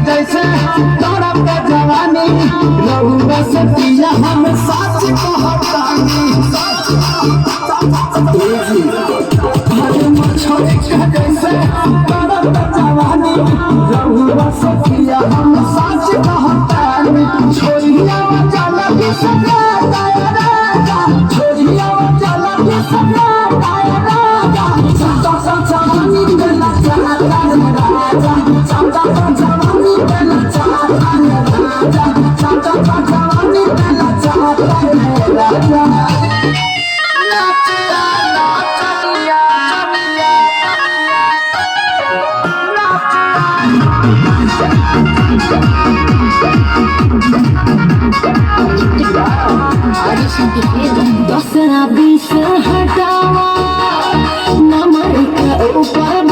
जैसे तड़प जवानी रहुआ से पिया हम सच कहतानी जैसे तड़प जवानी रहुआ से पिया हम सच कहतानी छोरिया चल के सगा राजा छोरिया चल के सगा राजा सचा जवानी देना चाहता राजा सचा जवानी देना चाहता सचा जवानी देना चाहता राजा दूसरा बीस हटावा नमर के ऊपर